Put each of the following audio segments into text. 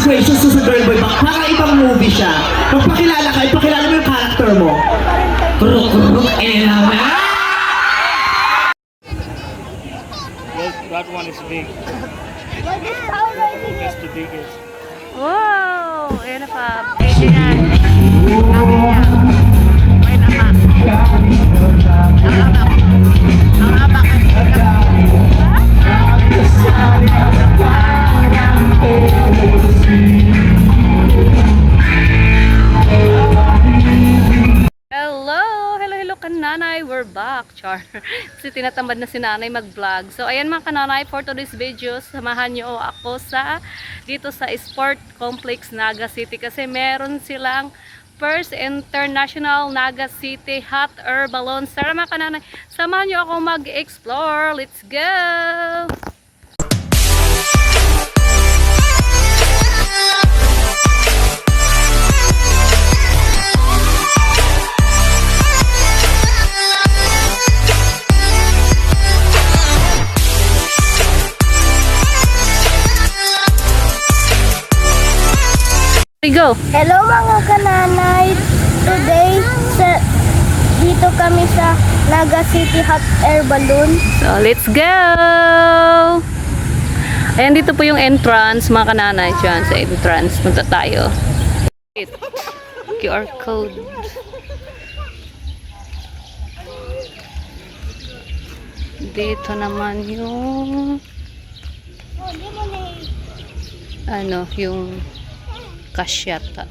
gracious sa Girl Boy Bang. Parang ibang movie siya. Magpakilala ka, ipakilala mo yung character mo. Kuruk-kuruk, naman! That one is big. That's the biggest. Wow! Ayan na pa. Pwede na. Ay naman. Ang abak. Hello kananay, we're back. Char. Kasi tinatamad na si nanay mag-vlog. So ayan mga kananay, for today's video, samahan niyo ako dito sa Sport Complex Naga City kasi meron silang first international Naga City hot air balloon. Tara mga kananay, samahan niyo ako mag-explore. Let's go! Go. Hello mga kananay. Today dito kami sa Naga City Hot Air Balloon. So let's go. Ayan, dito po yung entrance mga kananay. Diyan sa entrance punta tayo. QR code. Dito naman yung yung cash yata.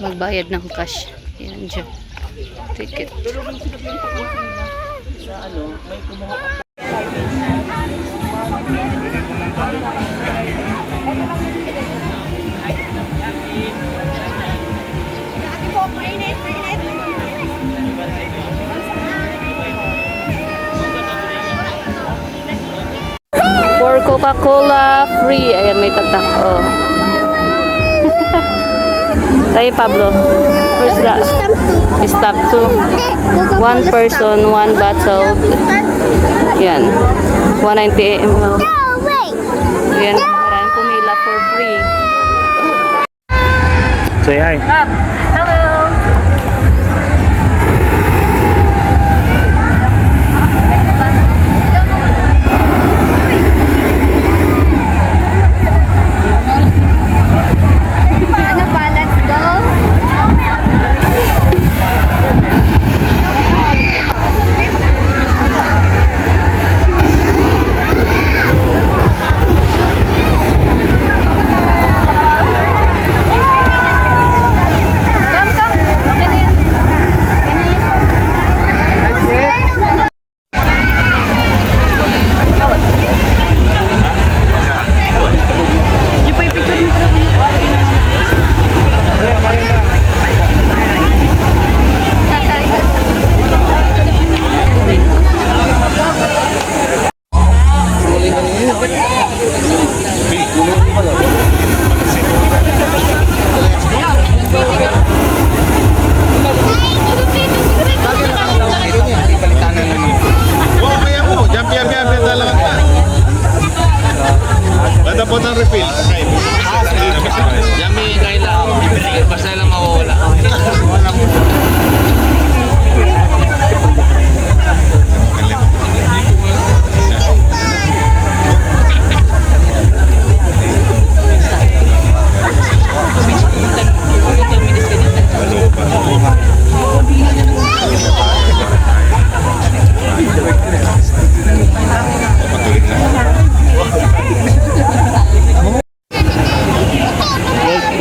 Magbayad ng cash. Yan dyan. Ticket. For Coca-Cola free. Ayan, may tatak. Oh. Tayo Pablo. Where's that? Stop to. One person, one bottle. Yan. 198 ml. Yan. Maraming pumila for free. Say hi. Hello. Banda po ng refill. Yummy, kailangan. Basta lang mawawala.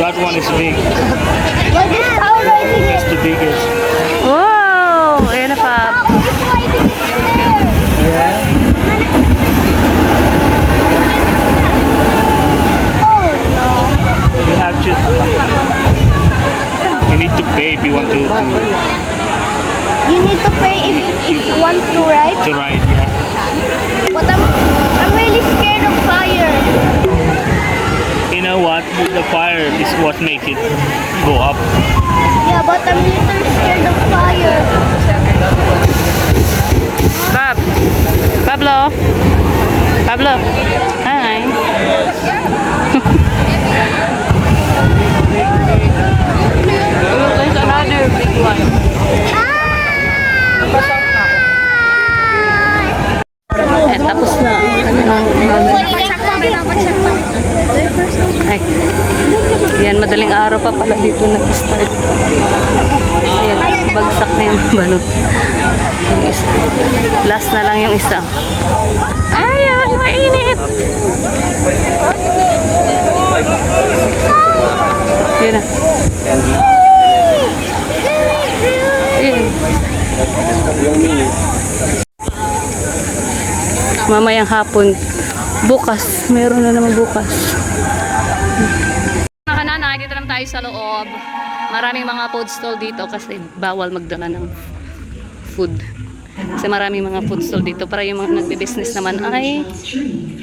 That one is big. That's the biggest. Wow! Ayan na pa. You have to. You need to pay if you want to You need to pay if you want to ride. ride. Yeah. But I'm really scared of fire. You know what? The fire is what makes it go up. Yeah, but I'm little scared of fire. Pablo. Hi. Eh, tapos na. Ay. Yan, madaling araw pa pala dito nag-start. Ayan, bagsak na yung balon. Yung isa. Last na lang yung isa. Ayan, mainit! Yan na. Ayan. Mamayang hapon. Bukas. Meron na naman bukas. Mga kananay, dito lang tayo sa loob. Maraming mga food stall dito kasi bawal magdala ng food. Kasi maraming mga food stall dito para yung mga nagbe-business naman ay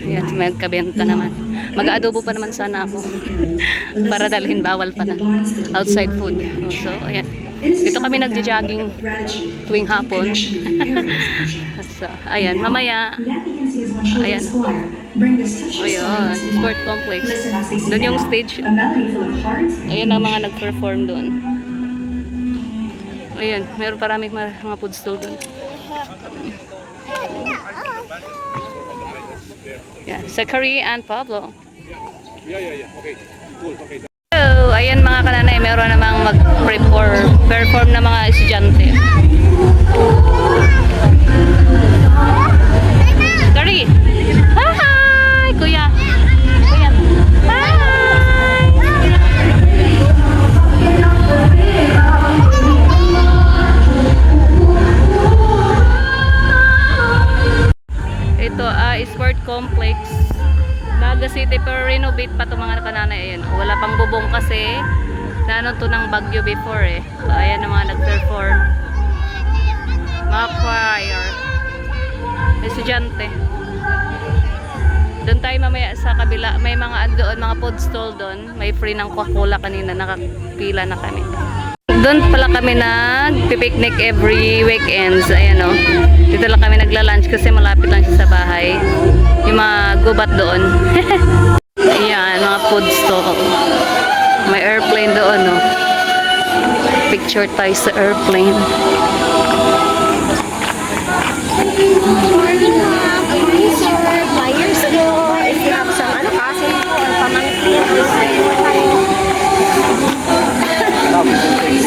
ayan, magkabenta naman. Mag-adobo pa naman sana ako para dalhin, bawal pa na outside food. So, ayan. Dito kami nagja-jogging tuwing hapon. So, ayan, mamaya ayan. Ayan, sport complex. Doon yung stage. Ayan ang mga nag-perform doon. Ayan, meron paraming mga food stall doon. Yan, Zachary and Pablo. So, ayan mga kananay, meron namang mag-perform na mga estudyante. Zachary! Hi! Kuya! Kuya! Ito sport complex Naga City, pero renovate pa ito mga kananay. Ayan, wala pang bubong kasi nanon to ng bagyo before eh. So ayan ang mga nag-perform, mga choir, estudyante. Doon tayo mamaya sa kabila, may mga doon, mga food stall doon, may free ng Coca-Cola kanina, nakapila na kami. Doon pala kami nag-picnic every weekends. Ayan o. Dito lang kami nagla-lunch kasi malapit lang siya sa bahay. Yung mga gubat doon. Ayan, mga food stall. May airplane doon o. Picture tayo sa airplane.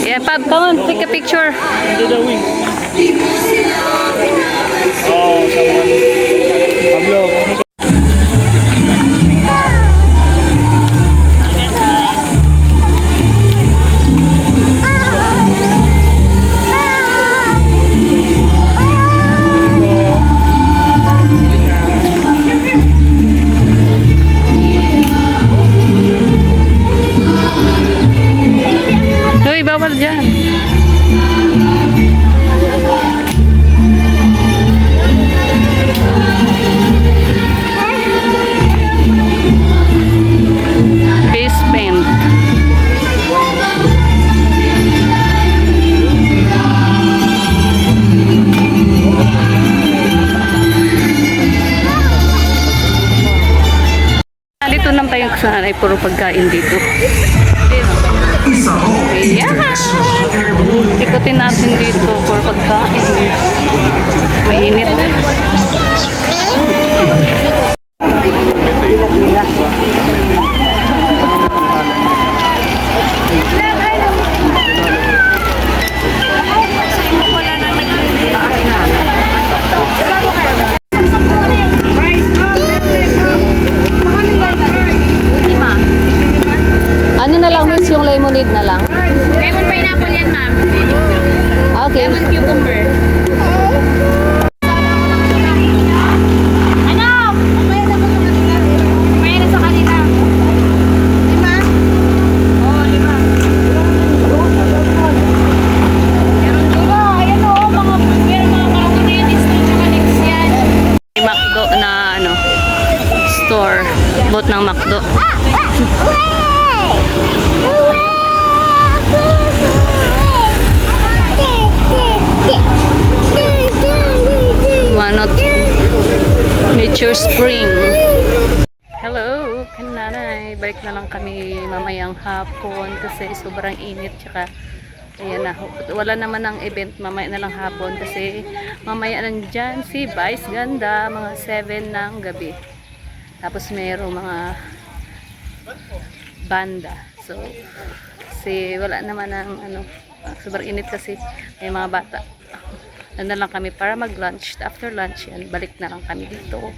Yeah, Pab, come on, take a picture. Do the wing. Oh, someone. Pablo. Uy, bawal dyan. Face paint. Dito naman tayo sa ay puro pagkain dito. Ayan! Ikutin natin dito for pagkain. Mainit. Ano na lang, miss, yung lemonade na lang? Lemon pineapple yan, ma'am. Okay. Lemon cucumber. Ano? May na sa kanila. 5? Oo, 5. Meron dito. Ayan o, meron mga mayonnaise na tsaka lips yan. May McDo na ano, store. Bot ng McDo. Manot Nature Spring. Hello, kananay. Balik na lang kami mamayang hapon kasi sobrang init, tsaka Ayan na, wala naman ng event mamaya na lang hapon kasi mamaya nandyan si Vice Ganda mga 7 ng gabi. Tapos mayroong mga banda. So, wala naman ng sobrang init kasi may mga bata. Na lang kami para mag-lunch. After lunch yan, balik na lang kami dito.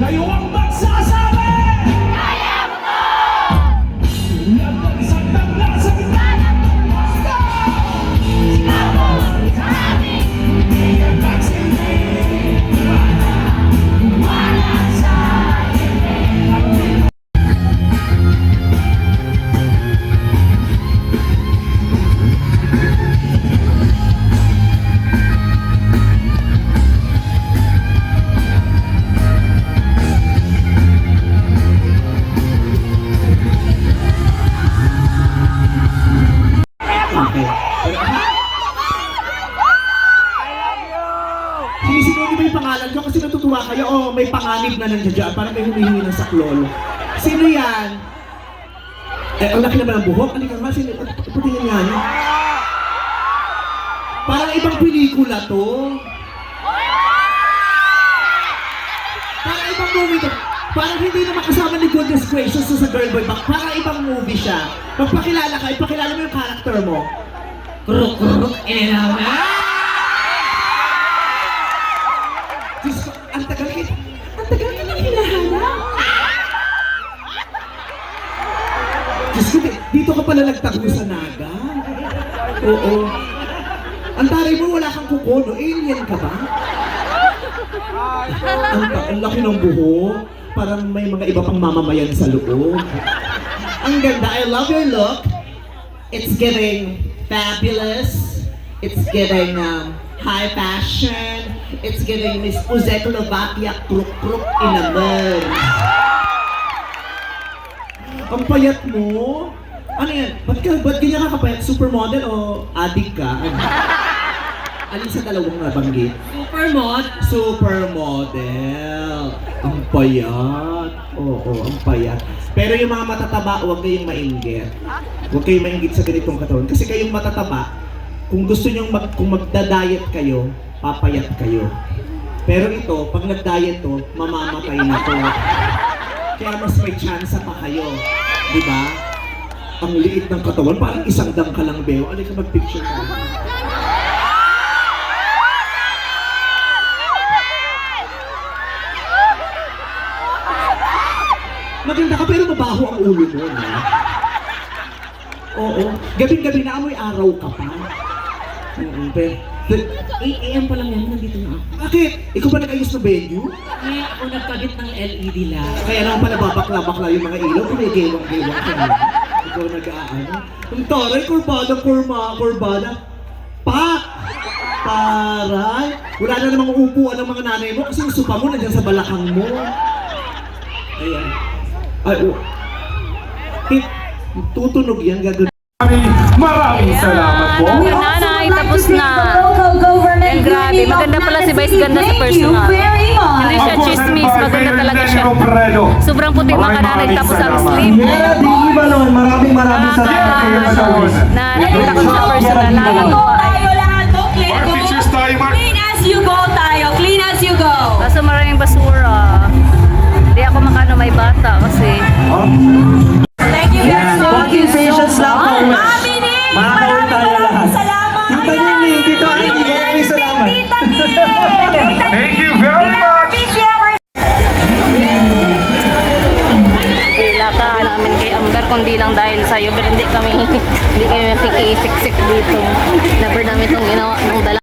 Kayo ang magsasabi! Kaya mo to! Tulad ng isang tangla sa gitna ng mundo! Sinabot sa amin! Hindi ka nagsindi! Wala sa hindi! Sinisiguro niyo ba yung pangalan ko kasi natutuwa kayo o may panganib na nandiyan dyan, parang may humihingi ng saklolo. Sino yan? Ang laki naman ng buhok. Ano ka nga? Sino? Patingin nga niyo. Parang ibang pelikula to. Parang ibang movie to. Parang hindi naman kasama ni Goodness Gracious sa Girl Boy Bang. Parang ibang movie siya. Magpakilala ka, ipakilala mo yung character mo. Kuruk, kuruk, naman! Diyos ko, ang tagal ka na hinahanap. Diyos ko, dito ka pala nagtago sa Naga. Oo. Ang taray mo, wala kang kuko, no? Alien ka ba? Ang laki ng buhok. Parang may mga iba pang mamamayan sa loob. Ang ganda. I love your look. It's giving fabulous. It's giving high fashion. It's giving Miss Czechoslovakia kruk-kruk in a mug. Ang payat mo? Ano yan? Ba't ganyan ka kapayat? Supermodel o adik ka? Ano? Alin sa dalawang nabanggit? Supermodel. Ang payat. Oo, ang payat. Pero yung mga matataba, huwag kayong mainggit. Huwag kayong mainggit sa ganitong katawan. Kasi kayong matataba, kung gusto nyo kung magda-diet kayo, papayat kayo. Pero ito, pag nag-diet to, mamamatay na to. Kaya mas may chance pa kayo. Di ba? Ang liit ng katawan, parang isang dang ka lang, Beo. Alin ka mag-picture ka? Maganda ka pero mabaho ang ulo mo, no? Oo. Gabing-gabi na amoy araw ka pa. Pero 8 AM pa lang yan, nandito na ako. bakit? Ikaw ba nag-ayos ng venue? Ako nagkabit ng LED light. Kaya naman pala babakla-bakla yung mga ilaw kung may gewang-gewang ka na. Ikaw nag-aano. Ang taray, kurbada. Pak! Taray! Wala na namang uupuan ng mga nanay mo kasi yung supa mo nandiyan sa balakang mo. Ayan. Ay, oh. Tutunog yan, gagawin. Maraming salamat po. Mga nanay, tapos na. And grabe, maganda pala si Vice ganda sa personal. Hindi siya chismis, maganda talaga siya. Sobrang puti mga nanay, tapos ang slim. Maraming salamat kayo sa Na nakita ko sa personal, nakakatuwa. Pictures tayo, Mark. Clean as you go tayo. Clean as you go. Kaso maraming basura. Hindi ako makano may bata kasi. Thank you guys so much. patience lang po. Mami Ning, maraming salamat. Tita Ning, Tito Ning, maraming salamat. Tita Ning. Thank you very much. Ilaka namin kay Amber kundi lang dahil sa'yo pero hindi kami makikisiksik dito. Never namin itong ginawa ng dala.